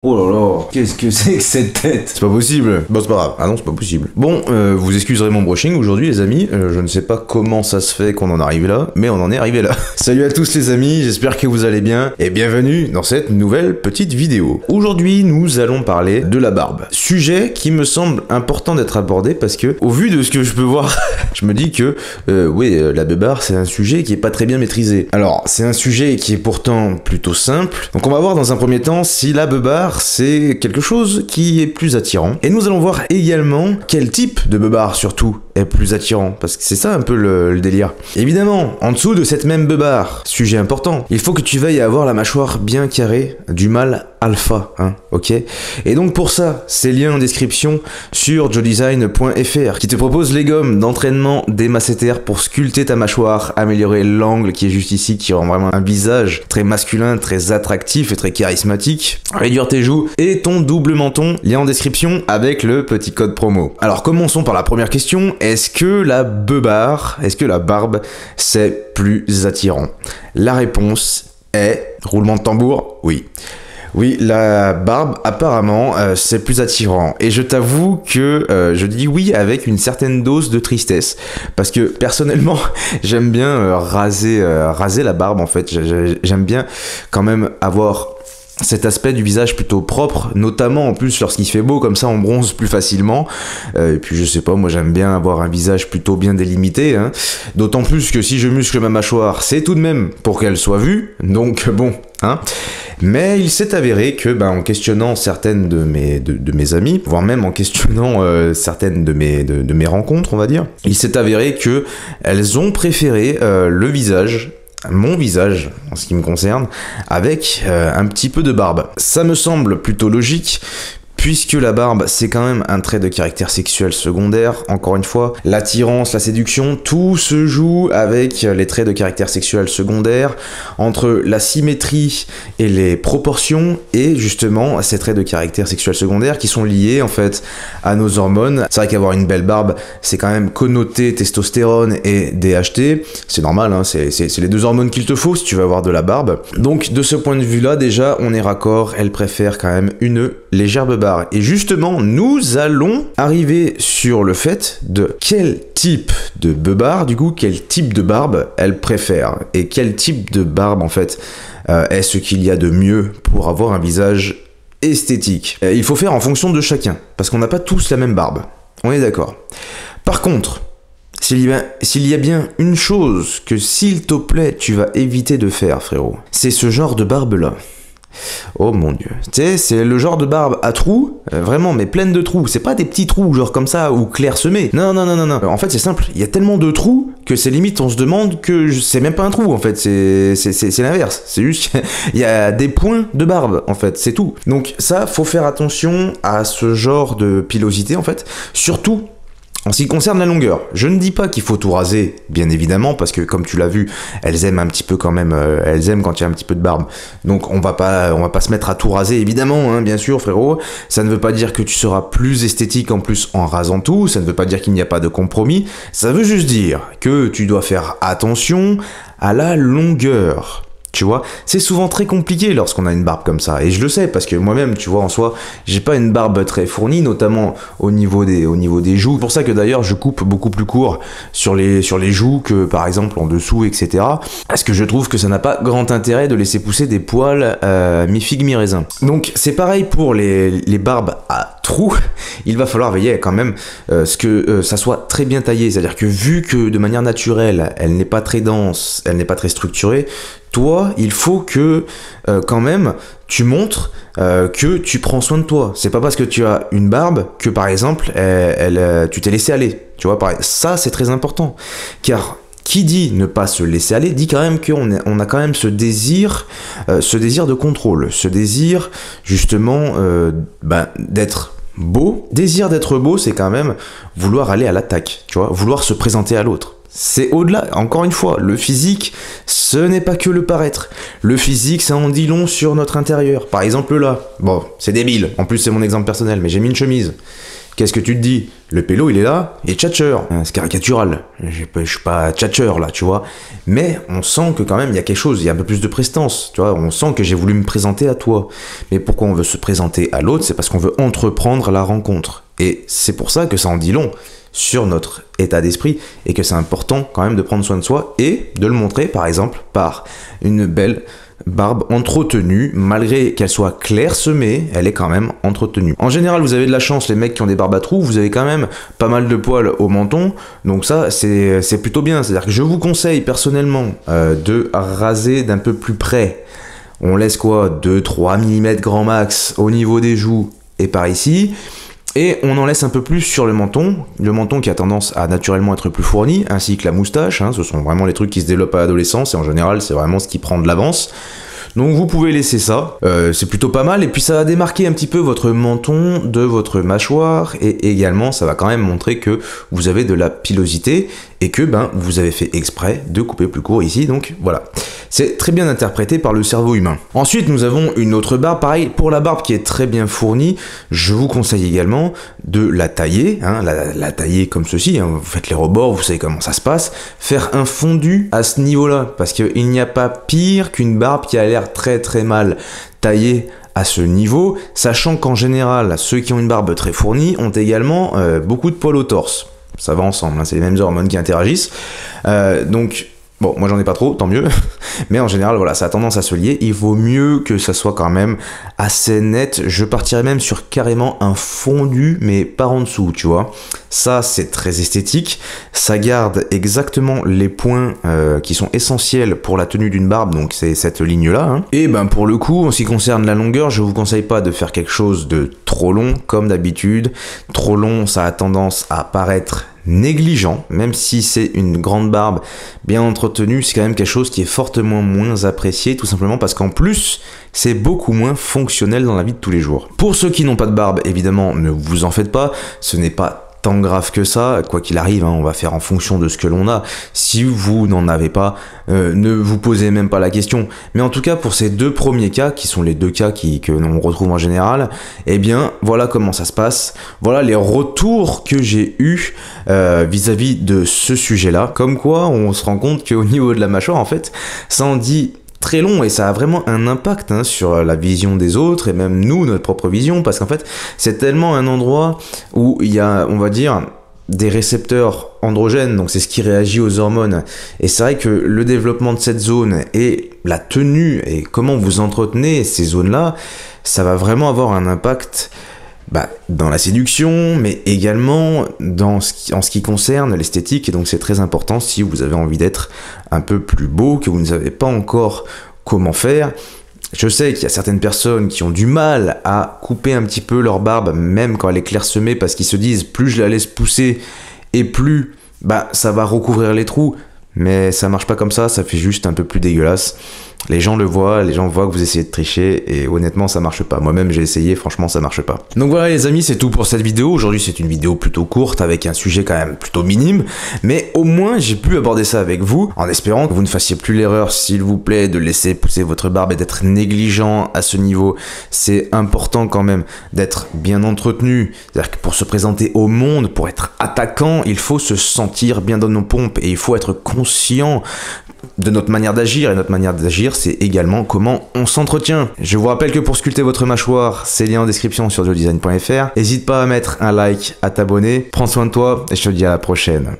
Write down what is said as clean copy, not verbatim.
Oh là là, qu'est-ce que c'est que cette tête? C'est pas possible. Bon, c'est pas grave. Ah non, c'est pas possible. Bon, vous excuserez mon brushing aujourd'hui, les amis. Je ne sais pas comment ça se fait qu'on en arrive là, mais on en est arrivé là. Salut à tous les amis, j'espère que vous allez bien et bienvenue dans cette nouvelle petite vidéo. Aujourd'hui, nous allons parler de la barbe. Sujet qui me semble important d'être abordé parce que, au vu de ce que je peux voir, je me dis que, oui, la beubare, c'est un sujet qui est pas très bien maîtrisé. Alors, c'est un sujet qui est pourtant plutôt simple. Donc, on va voir dans un premier temps si la beubare c'est quelque chose qui est plus attirant. Et nous allons voir également quel type de beubare surtout est plus attirant, parce que c'est ça un peu le délire. Évidemment, en dessous de cette même beubare, sujet important, il faut que tu veilles à avoir la mâchoire bien carrée du mâle alpha, hein, ok? Et donc pour ça, c'est lien en description sur joedesign.fr qui te propose les gommes d'entraînement des masséters pour sculpter ta mâchoire, améliorer l'angle qui est juste ici, qui rend vraiment un visage très masculin, très attractif et très charismatique, réduire tes joues et ton double menton, lien en description avec le petit code promo. Alors commençons par la première question, est-ce que la beubare, est-ce que la barbe, c'est plus attirant? La réponse est, roulement de tambour, oui. Oui, la barbe, apparemment, c'est plus attirant. Et je t'avoue que je dis oui avec une certaine dose de tristesse. Parce que, personnellement, j'aime bien raser la barbe, en fait. J'aime bien quand même avoir cet aspect du visage plutôt propre, notamment en plus lorsqu'il fait beau, comme ça on bronze plus facilement. Et puis je sais pas, moi j'aime bien avoir un visage plutôt bien délimité, hein. D'autant plus que si je muscle ma mâchoire, c'est tout de même pour qu'elle soit vue, donc bon, hein. Mais il s'est avéré que, en questionnant certaines de mes amies, voire même en questionnant certaines de mes rencontres, on va dire, il s'est avéré que elles ont préféré mon visage, en ce qui me concerne, avec un petit peu de barbe. Ça me semble plutôt logique, puisque la barbe, c'est quand même un trait de caractère sexuel secondaire. Encore une fois, l'attirance, la séduction, tout se joue avec les traits de caractère sexuel secondaire, entre la symétrie et les proportions, et justement ces traits de caractère sexuel secondaire qui sont liés en fait à nos hormones. C'est vrai qu'avoir une belle barbe, c'est quand même connoté testostérone et DHT. C'est normal, hein, c'est les deux hormones qu'il te faut si tu veux avoir de la barbe. Donc de ce point de vue-là, déjà, on est raccord, elle préfère quand même une légère beubare. Et justement, nous allons arriver sur le fait de quel type de beubare, du coup, quel type de barbe elle préfère. Et quel type de barbe, en fait, est ce qu'il y a de mieux pour avoir un visage esthétique. Il faut faire en fonction de chacun, parce qu'on n'a pas tous la même barbe. On est d'accord. Par contre, s'il y a bien une chose que, s'il te plaît, tu vas éviter de faire, frérot, c'est ce genre de barbe-là. Oh mon dieu, tu sais, c'est le genre de barbe à trous, vraiment, mais pleine de trous. C'est pas des petits trous, genre comme ça, ou clairsemés. Non. En fait, c'est simple, il y a tellement de trous que c'est limite, on se demande que c'est même pas un trou, en fait. C'est l'inverse. C'est juste qu'il y a des points de barbe, en fait, c'est tout. Donc ça, faut faire attention à ce genre de pilosité, en fait. Surtout en ce qui concerne la longueur, je ne dis pas qu'il faut tout raser, bien évidemment, parce que comme tu l'as vu, elles aiment un petit peu quand même, elles aiment quand il y a un petit peu de barbe. Donc on va pas se mettre à tout raser, évidemment, hein, bien sûr, frérot. Ça ne veut pas dire que tu seras plus esthétique en plus en rasant tout, ça ne veut pas dire qu'il n'y a pas de compromis, ça veut juste dire que tu dois faire attention à la longueur. Tu vois, c'est souvent très compliqué lorsqu'on a une barbe comme ça, et je le sais parce que moi-même, tu vois, en soi, j'ai pas une barbe très fournie, notamment au niveau des joues. C'est pour ça que d'ailleurs, je coupe beaucoup plus court sur les joues que par exemple en dessous, etc. Parce que je trouve que ça n'a pas grand intérêt de laisser pousser des poils mi-figue mi-raisin. Donc c'est pareil pour les barbes à trous. Il va falloir veiller quand même que ça soit très bien taillé, c'est-à-dire que vu que de manière naturelle, elle n'est pas très dense, elle n'est pas très structurée. Toi, il faut que, quand même, tu montres que tu prends soin de toi. C'est pas parce que tu as une barbe que, par exemple, tu t'es laissé aller. Tu vois, pareil. Ça, c'est très important. Car qui dit ne pas se laisser aller, dit quand même qu'on a quand même ce désir de contrôle. Ce désir, justement, d'être beau. Désir d'être beau, c'est quand même vouloir aller à l'attaque. Tu vois, vouloir se présenter à l'autre. C'est au-delà, encore une fois, le physique, ce n'est pas que le paraître. Le physique, ça en dit long sur notre intérieur. Par exemple là, bon, c'est débile, en plus c'est mon exemple personnel, mais j'ai mis une chemise. qu'est-ce que tu te dis? Le pélo, il est là, il est tchatcheur. C'est caricatural. Je suis pas tchatcheur, là, tu vois. Mais on sent que quand même, il y a quelque chose, il y a un peu plus de prestance, tu vois. On sent que j'ai voulu me présenter à toi. Mais pourquoi on veut se présenter à l'autre? C'est parce qu'on veut entreprendre la rencontre. Et c'est pour ça que ça en dit long sur notre état d'esprit et que c'est important quand même de prendre soin de soi et de le montrer, par exemple, par une belle barbe entretenue, malgré qu'elle soit clairsemée, elle est quand même entretenue. En général, vous avez de la chance, les mecs qui ont des barbes à trous, vous avez quand même pas mal de poils au menton, donc ça, c'est plutôt bien. C'est-à-dire que je vous conseille personnellement de raser d'un peu plus près. On laisse quoi, 2-3 mm grand max au niveau des joues et par ici. Et on en laisse un peu plus sur le menton qui a tendance à naturellement être plus fourni, ainsi que la moustache, ce sont vraiment les trucs qui se développent à l'adolescence, et en général c'est vraiment ce qui prend de l'avance. Donc vous pouvez laisser ça, c'est plutôt pas mal, et puis ça va démarquer un petit peu votre menton de votre mâchoire, et également ça va quand même montrer que vous avez de la pilosité, et que vous avez fait exprès de couper plus court ici, donc voilà. C'est très bien interprété par le cerveau humain. Ensuite, nous avons une autre barbe, pareil, pour la barbe qui est très bien fournie, je vous conseille également de la tailler, la tailler comme ceci, vous faites les rebords, vous savez comment ça se passe, faire un fondu à ce niveau-là, parce qu'il n'y a pas pire qu'une barbe qui a l'air très très mal taillée à ce niveau, sachant qu'en général, ceux qui ont une barbe très fournie ont également beaucoup de poils au torse. Ça va ensemble, c'est les mêmes hormones qui interagissent, donc... Bon, moi j'en ai pas trop, tant mieux, mais en général, voilà, ça a tendance à se lier, il vaut mieux que ça soit quand même assez net, je partirais même sur carrément un fondu, mais par en dessous, tu vois. Ça, c'est très esthétique, ça garde exactement les points qui sont essentiels pour la tenue d'une barbe, donc c'est cette ligne-là. Et pour le coup, en ce qui concerne la longueur, je vous conseille pas de faire quelque chose de trop long, comme d'habitude. Trop long, ça a tendance à paraître négligent, même si c'est une grande barbe bien entretenue, c'est quand même quelque chose qui est fortement moins apprécié, tout simplement parce qu'en plus, c'est beaucoup moins fonctionnel dans la vie de tous les jours. Pour ceux qui n'ont pas de barbe, évidemment, ne vous en faites pas, ce n'est pas tant grave que ça, quoi qu'il arrive, on va faire en fonction de ce que l'on a. Si vous n'en avez pas, ne vous posez même pas la question. Mais en tout cas, pour ces deux premiers cas, qui sont les deux cas que l'on retrouve en général, eh bien, voilà comment ça se passe. Voilà les retours que j'ai eus vis-à-vis de ce sujet-là. Comme quoi, on se rend compte qu'au niveau de la mâchoire, en fait, ça en dit très long et ça a vraiment un impact sur la vision des autres et même nous, notre propre vision, parce qu'en fait, c'est tellement un endroit où il y a, on va dire, des récepteurs androgènes, donc c'est ce qui réagit aux hormones. Et c'est vrai que le développement de cette zone et la tenue et comment vous entretenez ces zones-là, ça va vraiment avoir un impact dans la séduction, mais également en ce qui concerne l'esthétique, et donc c'est très important si vous avez envie d'être un peu plus beau, que vous ne savez pas encore comment faire. Je sais qu'il y a certaines personnes qui ont du mal à couper un petit peu leur barbe, même quand elle est clairsemée, parce qu'ils se disent plus je la laisse pousser et plus ça va recouvrir les trous, mais ça marche pas comme ça fait juste un peu plus dégueulasse. Les gens le voient, les gens voient que vous essayez de tricher et honnêtement ça marche pas. Moi-même j'ai essayé, franchement ça marche pas. Donc voilà les amis, c'est tout pour cette vidéo. Aujourd'hui c'est une vidéo plutôt courte avec un sujet quand même plutôt minime, mais au moins j'ai pu aborder ça avec vous en espérant que vous ne fassiez plus l'erreur, s'il vous plaît, de laisser pousser votre barbe et d'être négligent à ce niveau. C'est important quand même d'être bien entretenu. C'est-à-dire que pour se présenter au monde, pour être attaquant, il faut se sentir bien dans nos pompes et il faut être conscient de notre manière d'agir, et notre manière d'agir, c'est également comment on s'entretient. Je vous rappelle que pour sculpter votre mâchoire, c'est lien en description sur geodesign.fr. N'hésite pas à mettre un like, à t'abonner. Prends soin de toi et je te dis à la prochaine.